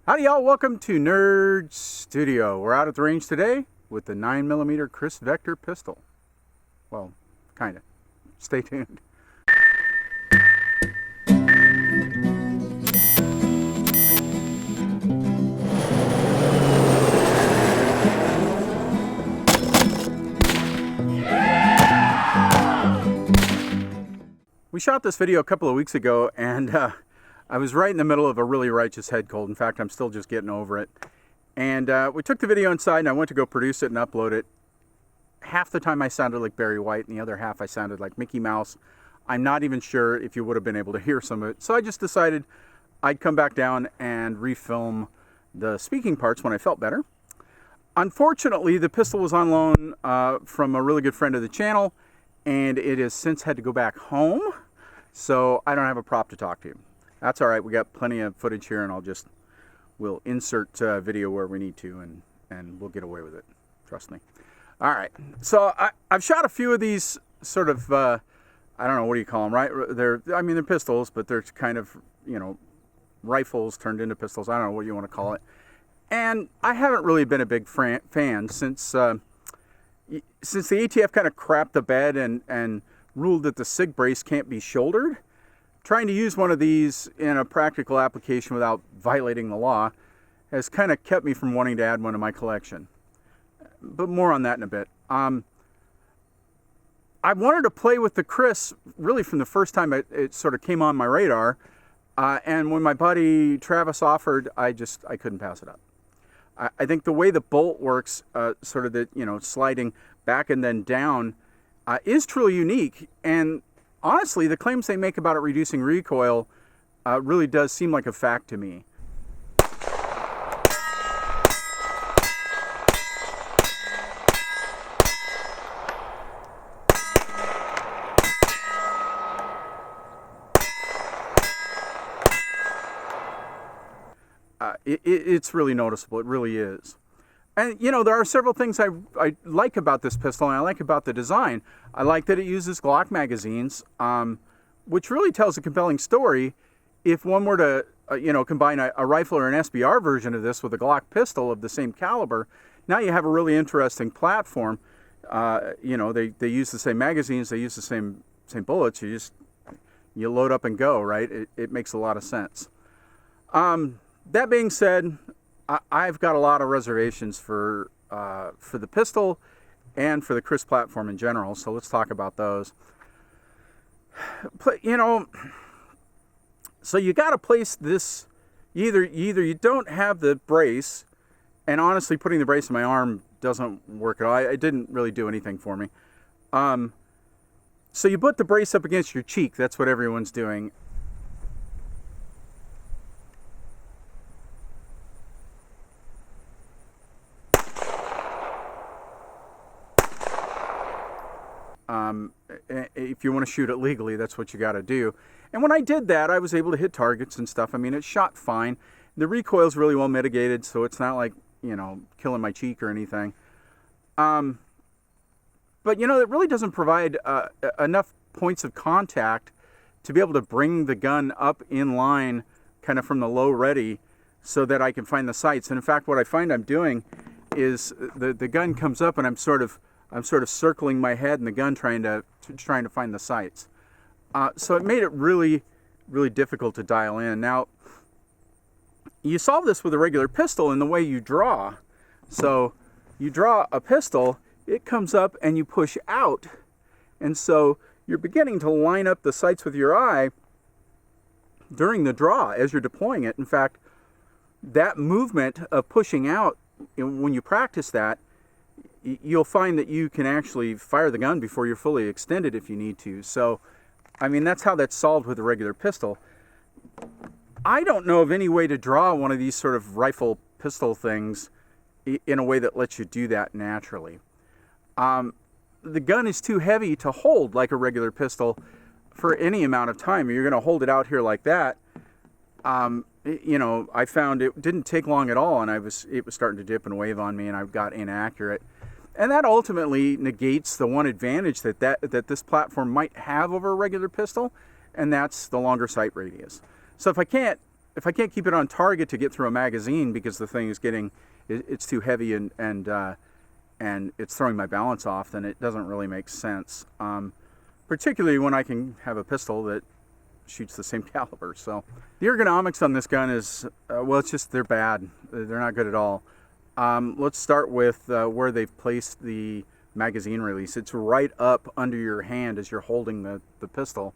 Howdy y'all, welcome to Nerd Studio. We're out at the range today with the 9mm Kriss Vector pistol. Well, kinda. Stay tuned. We shot this video a couple of weeks ago and I was right in the middle of a really righteous head cold. In fact, I'm still just getting over it. And we took the video inside and I went to go produce it and upload it. Half the time I sounded like Barry White and the other half I sounded like Mickey Mouse. I'm not even sure if you would have been able to hear some of it. So I just decided I'd come back down and refilm the speaking parts when I felt better. Unfortunately, the pistol was on loan from a really good friend of the channel, and it has since had to go back home. So I don't have a prop to talk to you. That's all right. We got plenty of footage here, and we'll insert video where we need to, and we'll get away with it. Trust me. All right. So I've shot a few of these sort of, I don't know, what do you call them, right? They're pistols, but they're kind of, rifles turned into pistols. I don't know what you want to call it. And I haven't really been a big fan since the ATF kind of crapped the bed and ruled that the SIG brace can't be shouldered. Trying to use one of these in a practical application without violating the law has kind of kept me from wanting to add one to my collection. But more on that in a bit. I wanted to play with the Kriss really from the first time it sort of came on my radar. And when my buddy Travis offered, I couldn't pass it up. I think the way the bolt works, sort of the, sliding back and then down, is truly unique. And honestly, the claims they make about it reducing recoil really does seem like a fact to me. It's really noticeable. It really is. And, there are several things I like about this pistol, and I like about the design. I like that it uses Glock magazines, which really tells a compelling story. If one were to, combine a rifle or an SBR version of this with a Glock pistol of the same caliber, now you have a really interesting platform. They use the same magazines, they use the same bullets. You load up and go, right? It makes a lot of sense. That being said, I've got a lot of reservations for the pistol and for the Kriss platform in general, so let's talk about those. But, so you got to place this, either you don't have the brace, and honestly putting the brace in my arm doesn't work at all. It didn't really do anything for me. So you put the brace up against your cheek. That's what everyone's doing. If you want to shoot it legally, that's what you got to do. And when I did that, I was able to hit targets and stuff. I mean, it shot fine. The recoil's really well mitigated, so it's not like, killing my cheek or anything. But, it really doesn't provide enough points of contact to be able to bring the gun up in line kind of from the low ready so that I can find the sights. And in fact, what I find I'm doing is the gun comes up and I'm sort of circling my head and the gun trying to find the sights. So it made it really, really difficult to dial in. Now, you solve this with a regular pistol in the way you draw. So you draw a pistol, it comes up and you push out. And so you're beginning to line up the sights with your eye during the draw as you're deploying it. In fact, that movement of pushing out, when you practice that, you'll find that you can actually fire the gun before you're fully extended if you need to. So, I mean, that's how that's solved with a regular pistol. I don't know of any way to draw one of these sort of rifle pistol things in a way that lets you do that naturally. The gun is too heavy to hold like a regular pistol for any amount of time. You're going to hold it out here like that. I found it didn't take long at all, and it was starting to dip and wave on me, and I got inaccurate. And that ultimately negates the one advantage that this platform might have over a regular pistol, and that's the longer sight radius. So if I can't if I can't keep it on target to get through a magazine because the thing is it's too heavy and it's throwing my balance off, then it doesn't really make sense. Particularly when I can have a pistol that shoots the same caliber. So the ergonomics on this gun is, well, it's just, they're bad. They're not good at all. Let's start with where they've placed the magazine release. It's right up under your hand as you're holding the pistol.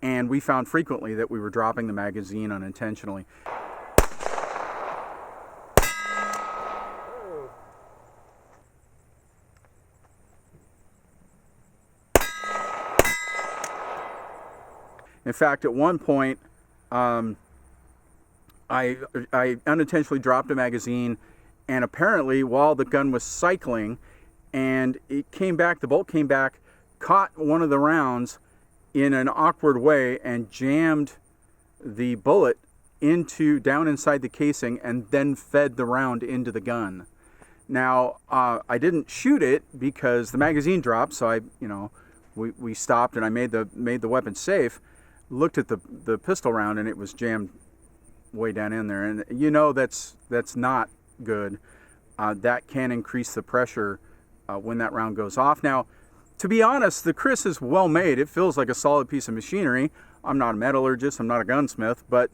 And we found frequently that we were dropping the magazine unintentionally. In fact, at one point, I unintentionally dropped a magazine, and apparently while the gun was cycling, and it came back, the bolt came back, caught one of the rounds in an awkward way and jammed the bullet down inside the casing and then fed the round into the gun. Now, I didn't shoot it because the magazine dropped, so we stopped and I made the weapon safe. Looked at the pistol round and it was jammed way down in there, and that's not good. That can increase the pressure when that round goes off. Now, to be honest, the Kriss is well made. It feels like a solid piece of machinery. I'm not a metallurgist, I'm not a gunsmith, but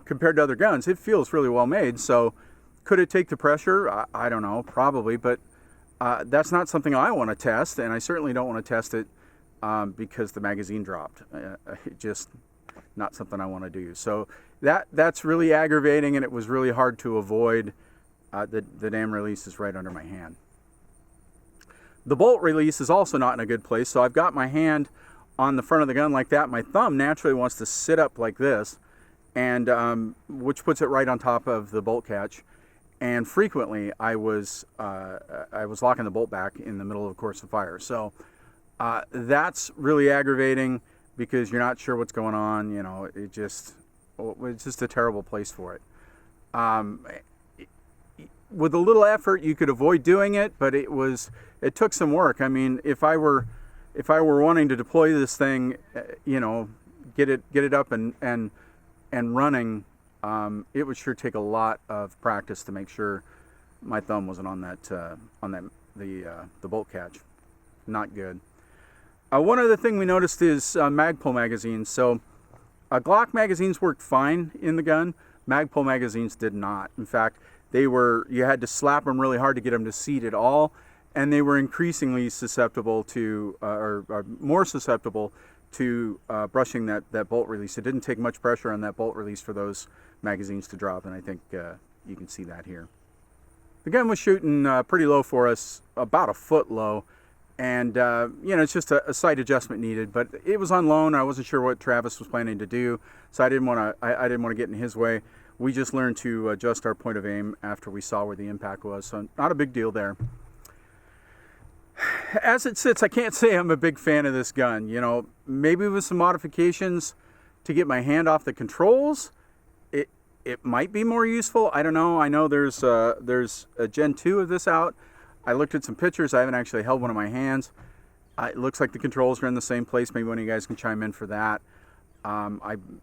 compared to other guns, it feels really well made. So could it take the pressure? I don't know, probably, but that's not something I want to test, and I certainly don't want to test it because the magazine dropped. Just not something I want to do. So that's really aggravating, and it was really hard to avoid. The damn release is right under my hand. The bolt release is also not in a good place, so I've got my hand on the front of the gun like that. My thumb naturally wants to sit up like this, and which puts it right on top of the bolt catch. And frequently, I was locking the bolt back in the middle of a course of fire. So that's really aggravating because you're not sure what's going on. It's just a terrible place for it. With a little effort, you could avoid doing it, but it took some work. I mean, if I were wanting to deploy this thing, get it up and running, it would sure take a lot of practice to make sure my thumb wasn't on the bolt catch. Not good. One other thing we noticed is Magpul magazines. So Glock magazines worked fine in the gun. Magpul magazines did not. In fact, you had to slap them really hard to get them to seat at all, and they were increasingly susceptible to, or more susceptible to brushing that bolt release. It didn't take much pressure on that bolt release for those magazines to drop, and I think you can see that here. The gun was shooting pretty low for us, about a foot low, and it's just a sight adjustment needed. But it was on loan. I wasn't sure what Travis was planning to do, so I didn't want to get in his way. We just learned to adjust our point of aim after we saw where the impact was, so not a big deal there. As it sits, I can't say I'm a big fan of this gun. Maybe with some modifications to get my hand off the controls, it might be more useful. I don't know. I know there's a Gen 2 of this out. I looked at some pictures. I haven't actually held one in my hands. It looks like the controls are in the same place. Maybe one of you guys can chime in for that.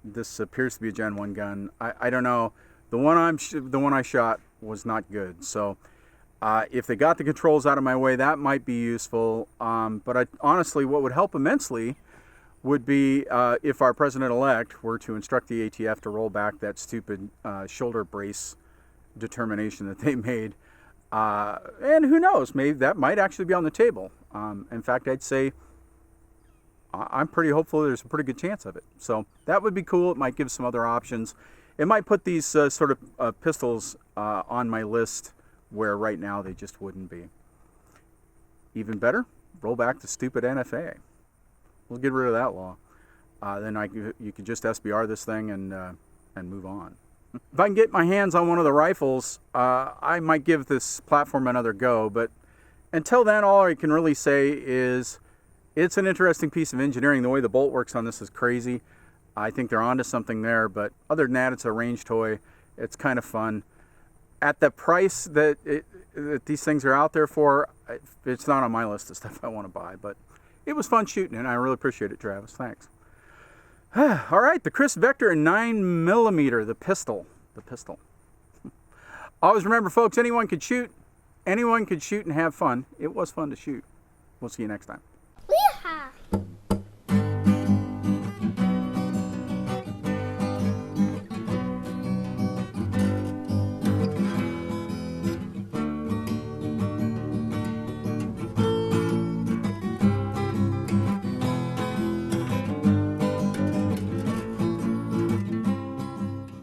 This appears to be a Gen 1 gun. I don't know. The one I shot was not good. So if they got the controls out of my way, that might be useful. But honestly, what would help immensely would be if our president-elect were to instruct the ATF to roll back that stupid shoulder brace determination that they made. And who knows, maybe that might actually be on the table. In fact, I'd say I'm pretty hopeful there's a pretty good chance of it. So that would be cool. It might give some other options. It might put these sort of pistols on my list where right now they just wouldn't be. Even better, roll back the stupid NFA. We'll get rid of that law. Then you could just SBR this thing and move on. If I can get my hands on one of the rifles, I might give this platform another go. But until then, all I can really say is it's an interesting piece of engineering. The way the bolt works on this is crazy. I think they're onto something there. But other than that, it's a range toy. It's kind of fun. At the price that these things are out there for, it's not on my list of stuff I want to buy. But it was fun shooting, and I really appreciate it, Travis. Thanks. All right, the Chris Vector 9mm, the pistol. The pistol. Always remember, folks, anyone could shoot. Anyone could shoot and have fun. It was fun to shoot. We'll see you next time.